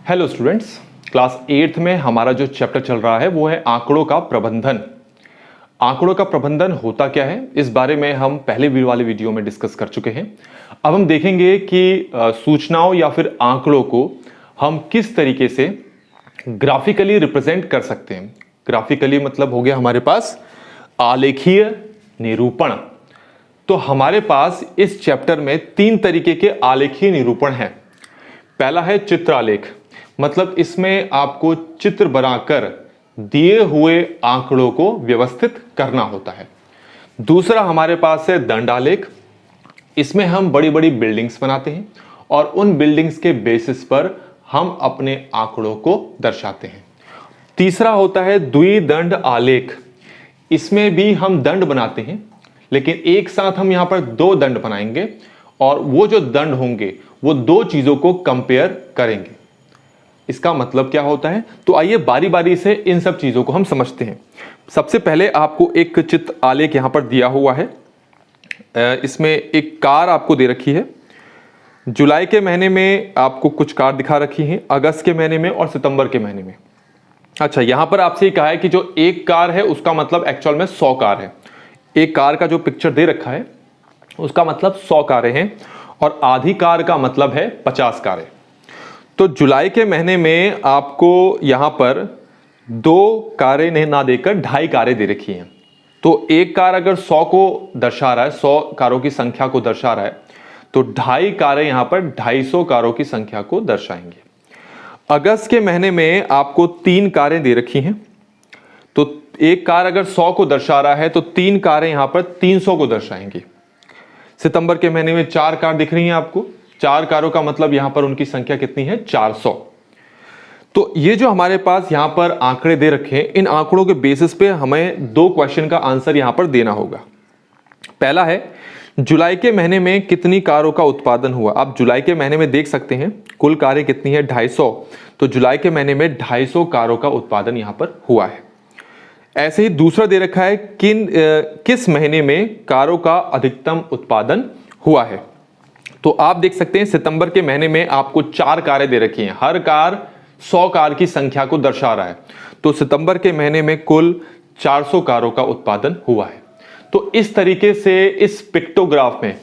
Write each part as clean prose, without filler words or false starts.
Hello students, class 8th में हमारा जो चैप्टर चल रहा है वो है आंकड़ों का प्रबंधन। आंकड़ों का प्रबंधन होता क्या है, इस बारे में हम पहले वाले वीडियो में डिस्कस कर चुके हैं। अब हम देखेंगे कि सूचनाओं या फिर आंकड़ों को हम किस तरीके से ग्राफिकली रिप्रेजेंट कर सकते हैं। ग्राफिकली मतलब हो गया हमारे पास आलेखीय निरूपण। तो हमारे पास इस चैप्टर में 3 तरीके के आलेखीय निरूपण हैं। पहला है चित्रालेख, मतलब इसमें आपको चित्र बनाकर दिए हुए आंकड़ों को व्यवस्थित करना होता है। दूसरा हमारे पास है दंडालेख, इसमें हम बड़ी बड़ी बिल्डिंग्स बनाते हैं और उन बिल्डिंग्स के बेसिस पर हम अपने आंकड़ों को दर्शाते हैं। तीसरा होता है द्विदंड आलेख, इसमें भी हम दंड बनाते हैं, लेकिन एक साथ हम यहां पर 2 दंड बनाएंगे और वो जो दंड होंगे वो 2 चीजों को कंपेयर करेंगे। इसका मतलब क्या होता है, तो आइए बारी बारी से इन सब चीजों को हम समझते हैं। सबसे पहले आपको एक चित्र आलेख यहां पर दिया हुआ है। इसमें एक कार आपको दे रखी है। जुलाई के महीने में आपको कुछ कार दिखा रखी हैं, अगस्त के महीने में और सितंबर के महीने में। अच्छा, यहां पर आपसे कहा है कि जो एक कार है उसका मतलब एक्चुअल में 100 कार है। एक कार का जो पिक्चर दे रखा है उसका मतलब 100 कारें हैं और आधी कार का मतलब है 50 कारें। तो जुलाई के महीने में आपको यहां पर 2 कारें नहीं ना देकर 2.5 कारें दे रखी हैं। तो एक कार अगर 100 को दर्शा रहा है, 100 कारों की संख्या को दर्शा रहा है, तो 2.5 कारें यहां पर 250 कारों की संख्या को दर्शाएंगे। अगस्त के महीने में आपको 3 कारें दे रखी हैं। तो एक कार अगर 100 को दर्शा रहा है तो 3 कारें यहां पर 300 को दर्शाएंगी। सितंबर के महीने में 4 कार दिख रही हैं आपको। 4 कारों का मतलब यहां पर उनकी संख्या कितनी है, 400। तो ये जो हमारे पास यहां पर आंकड़े दे रखे हैं, इन आंकड़ों के बेसिस पे हमें 2 क्वेश्चन का आंसर यहां पर देना होगा। पहला है जुलाई के महीने में कितनी कारों का उत्पादन हुआ। आप जुलाई के महीने में देख सकते हैं कुल कारें कितनी है, 250। तो जुलाई के महीने में 250 कारों का उत्पादन यहां पर हुआ है। ऐसे ही दूसरा दे रखा है किस महीने में कारों का अधिकतम उत्पादन हुआ है। तो आप देख सकते हैं सितंबर के महीने में आपको 4 कारें दे रखी हैं। हर कार 100 कार की संख्या को दर्शा रहा है। तो सितंबर के महीने में कुल 400 कारों का उत्पादन हुआ है। तो इस तरीके से इस पिक्टोग्राफ में,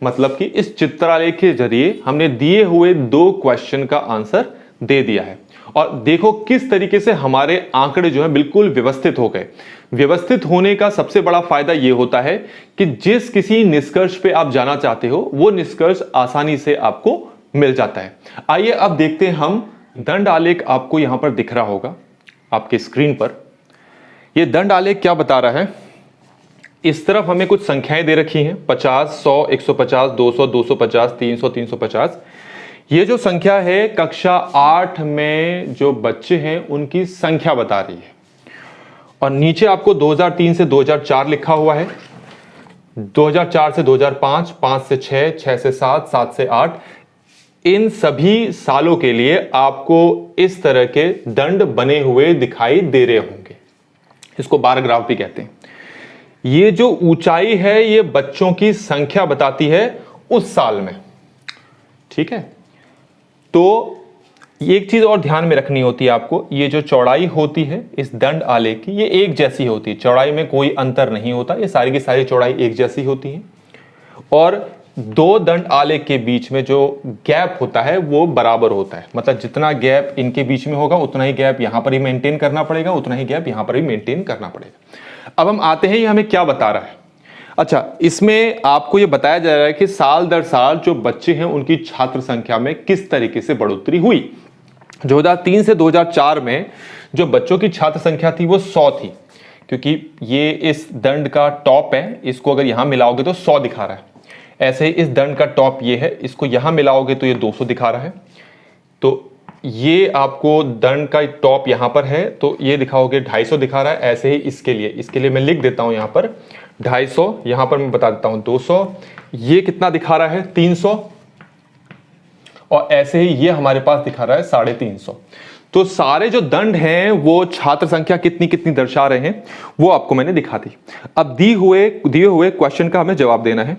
मतलब कि इस चित्रालेख के जरिए हमने दिए हुए 2 क्वेश्चन का आंसर दे दिया है। और देखो किस तरीके से हमारे आंकड़े जो है बिल्कुल व्यवस्थित हो गए। व्यवस्थित होने का सबसे बड़ा फायदा यह होता है कि जिस किसी निष्कर्ष पे आप जाना चाहते हो वो निष्कर्ष आसानी से आपको मिल जाता है। आइए अब देखते हैं हम दंड आलेख। आपको यहां पर दिख रहा होगा आपके स्क्रीन पर। यह दंड आलेख क्या बता रहा है, इस तरफ हमें कुछ संख्याएं दे रखी हैं, 50, 100, 150, 200, 250, 300, 350। ये जो संख्या है कक्षा 8 में जो बच्चे हैं उनकी संख्या बता रही है। और नीचे आपको 2003 से 2004 लिखा हुआ है, 2004 से 2005, 5 से 6, 6 से 7, 7 से 8। इन सभी सालों के लिए आपको इस तरह के दंड बने हुए दिखाई दे रहे होंगे। इसको बार ग्राफ भी कहते हैं। ये जो ऊंचाई है ये बच्चों की संख्या बताती है उस साल में, ठीक है। तो एक चीज और ध्यान में रखनी होती है आपको, ये जो चौड़ाई होती है इस दंड आलेख की, ये एक जैसी होती है। चौड़ाई में कोई अंतर नहीं होता, ये सारी की सारी चौड़ाई एक जैसी होती है। और 2 दंड आलेख के बीच में जो गैप होता है वो बराबर होता है। मतलब जितना गैप इनके बीच में होगा उतना ही गैप यहां पर ही मेंटेन करना पड़ेगा, उतना ही गैप यहां पर भी मेंटेन करना पड़ेगा। अब हम आते हैं ये हमें क्या बता रहा है। अच्छा, इसमें आपको यह बताया जा रहा है कि साल दर साल जो बच्चे हैं उनकी छात्र संख्या में किस तरीके से बढ़ोतरी हुई। 2003 से 2004 में जो बच्चों की छात्र संख्या थी वो 100 थी, क्योंकि ये इस दंड का टॉप है, इसको अगर यहां मिलाओगे तो 100 दिखा रहा है। ऐसे ही इस दंड का टॉप ये है, इसको यहां मिलाओगे तो ये 200 दिखा रहा है। तो ये आपको दंड का टॉप यहां पर है तो ये दिखाओगे 250 दिखा रहा है। ऐसे ही इसके लिए मैं लिख देता हूं यहां पर 250, यहां पर मैं बता देता हूं 200। ये कितना दिखा रहा है, 300। और ऐसे ही ये हमारे पास दिखा रहा है 350। तो सारे जो दंड हैं वो छात्र संख्या कितनी कितनी दर्शा रहे हैं वो आपको मैंने दिखा दी। अब दिए हुए क्वेश्चन का हमें जवाब देना है।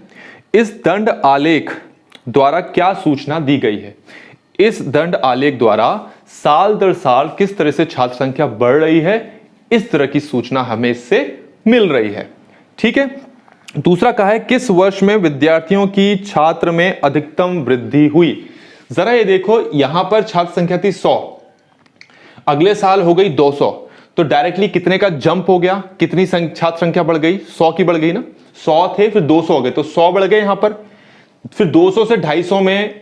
इस दंड आलेख द्वारा क्या सूचना दी गई है। इस दंड आलेख द्वारा साल दर साल किस तरह से छात्र संख्या बढ़ रही है, इस तरह की सूचना हमें इससे मिल रही है। ठीक है। दूसरा कहा है किस वर्ष में विद्यार्थियों की छात्र में अधिकतम वृद्धि हुई। जरा ये देखो, यहां पर छात्र संख्या थी 100, अगले साल हो गई 200, तो डायरेक्टली कितने का जंप हो गया, कितनी छात्र संख्या बढ़ गई, 100 की बढ़ गई ना। 100 थे, फिर 200 हो गए, तो 100 बढ़ गए यहां पर। फिर 200 से 250 में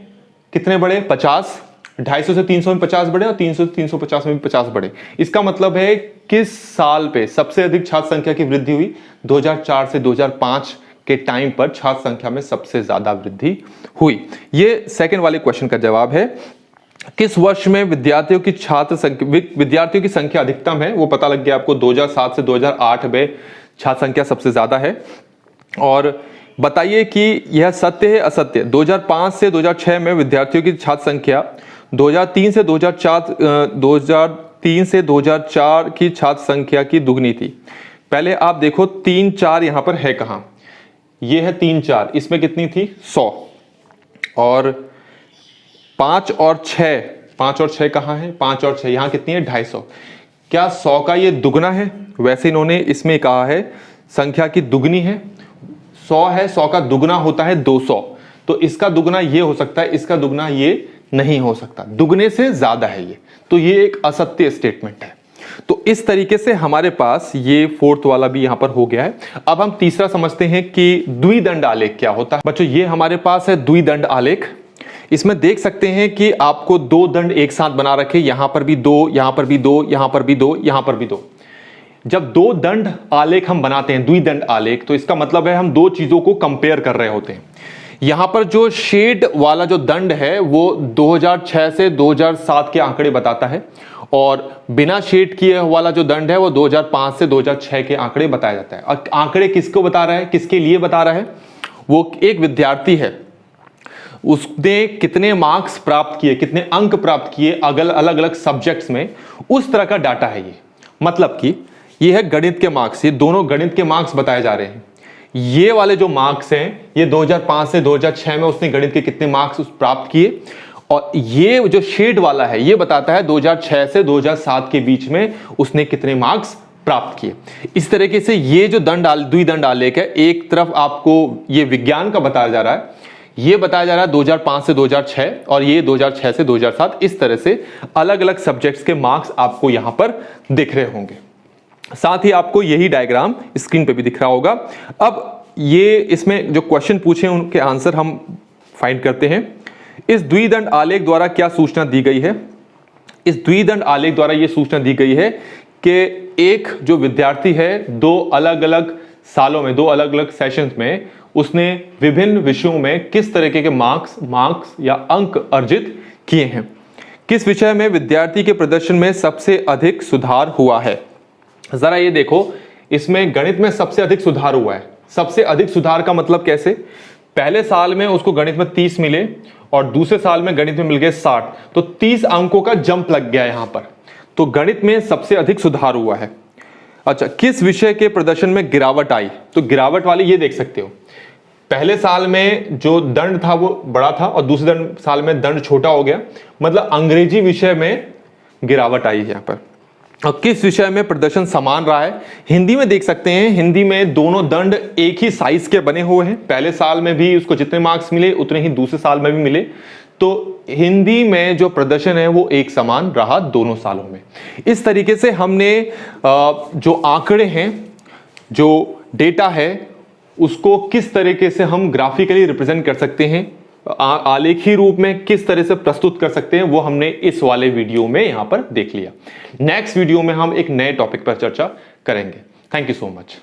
कितने बढ़े, 50। 250 से 300 में 50 बढ़े और 300 से 350 में भी 50 बढ़े। इसका मतलब है किस साल पे सबसे अधिक छात्र संख्या की वृद्धि हुई, 2004 से 2005 के टाइम पर छात्र संख्या में सबसे ज्यादा वृद्धि हुई। ये सेकंड वाले क्वेश्चन का जवाब है। किस वर्ष में विद्यार्थियों की संख्या अधिकतम है, वो पता लग गया आपको। 2007 से 2008 में छात्र संख्या सबसे ज्यादा है। और बताइए कि यह सत्य है असत्य। 2005 से 2006 में विद्यार्थियों की छात्र संख्या 2003 से 2004 की छात्र संख्या की दुगनी थी। पहले आप देखो 3 4 यहां पर है कहां, ये है 3 4, इसमें कितनी थी 100। और 5 और 6 कहां है, 5 और 6 यहां कितनी है 250। क्या 100 का ये दुगना है, वैसे इन्होंने इसमें कहा है संख्या की दुगनी है। 100 है, 100 का दुगना होता है 200, तो इसका दुगना ये हो सकता है, इसका दुगना ये नहीं हो सकता, दुगने से ज्यादा है ये, तो ये एक असत्य स्टेटमेंट है। तो इस तरीके से हमारे पास ये फोर्थ वाला भी यहां पर हो गया है। अब हम तीसरा समझते हैं कि द्विदंड आलेख क्या होता है। बच्चों ये हमारे पास है द्विदंड आलेख। इसमें देख सकते हैं कि आपको 2 दंड एक साथ बना रखे, यहां पर भी 2, यहां पर भी 2, यहां पर भी 2, यहां पर भी 2। जब 2 दंड आलेख हम बनाते हैं, द्विदंड आलेख, तो इसका मतलब है हम 2 चीजों को कंपेयर कर रहे होते हैं। यहां पर जो शेड वाला जो दंड है वो 2006 से 2007 के आंकड़े बताता है, और बिना शेड किए वाला जो दंड है वो 2005 से 2006 के आंकड़े बताया जाता है। और आंकड़े किसको बता रहा है, किसके लिए बता रहा है, वो एक विद्यार्थी है, उसने कितने मार्क्स प्राप्त किए, कितने अंक प्राप्त किए अलग अलग सब्जेक्ट्स में, उस तरह का डाटा है ये। मतलब कि ये है गणित के मार्क्स, ये दोनों गणित के मार्क्स बताए जा रहे हैं। ये वाले जो मार्क्स हैं ये 2005 से 2006 में उसने गणित के कितने मार्क्स प्राप्त किए, और ये जो शेड वाला है ये बताता है 2006 से 2007 के बीच में उसने कितने मार्क्स प्राप्त किए। इस तरीके से ये जो द्विदंड आलेख है, एक तरफ आपको ये विज्ञान का बताया जा रहा है, ये बताया जा रहा है 2005 से 2006, और ये 2006 से 2007। इस तरह से अलग अलग सब्जेक्ट्स के मार्क्स आपको यहां पर दिख रहे होंगे। साथ ही आपको यही डायग्राम स्क्रीन पे भी दिख रहा होगा। अब ये इसमें जो क्वेश्चन पूछे उनके आंसर हम फाइंड करते हैं। इस द्विदंड आलेख द्वारा क्या सूचना दी गई है। इस द्विदंड आलेख द्वारा यह सूचना दी गई है कि एक जो विद्यार्थी है 2 अलग अलग सालों में, 2 अलग अलग सेशंस में उसने विभिन्न विषयों में किस तरीके के मार्क्स या अंक अर्जित किए हैं। किस विषय में विद्यार्थी के प्रदर्शन में सबसे अधिक सुधार हुआ है। जरा ये देखो, इसमें गणित में सबसे अधिक सुधार हुआ है। सबसे अधिक सुधार का मतलब कैसे, पहले साल में उसको गणित में 30 मिले और दूसरे साल में गणित में मिल गए 60, तो 30 अंकों का जंप लग गया यहां पर, तो गणित में सबसे अधिक सुधार हुआ है। अच्छा, किस विषय के प्रदर्शन में गिरावट आई, तो गिरावट वाले ये देख सकते हो, पहले साल में जो दंड था वो बड़ा था और दूसरे साल में दंड छोटा हो गया, मतलब अंग्रेजी विषय में गिरावट आई है यहां पर। और किस विषय में प्रदर्शन समान रहा है, हिंदी में देख सकते हैं, हिंदी में दोनों दंड एक ही साइज के बने हुए हैं। पहले साल में भी उसको जितने मार्क्स मिले उतने ही दूसरे साल में भी मिले, तो हिंदी में जो प्रदर्शन है वो एक समान रहा दोनों सालों में। इस तरीके से हमने जो आंकड़े हैं, जो डेटा है, उसको किस तरीके से हम ग्राफिकली रिप्रेजेंट कर सकते हैं, आलेखी रूप में किस तरह से प्रस्तुत कर सकते हैं, वो हमने इस वाले वीडियो में यहां पर देख लिया। नेक्स्ट वीडियो में हम एक नए टॉपिक पर चर्चा करेंगे। Thank you so much.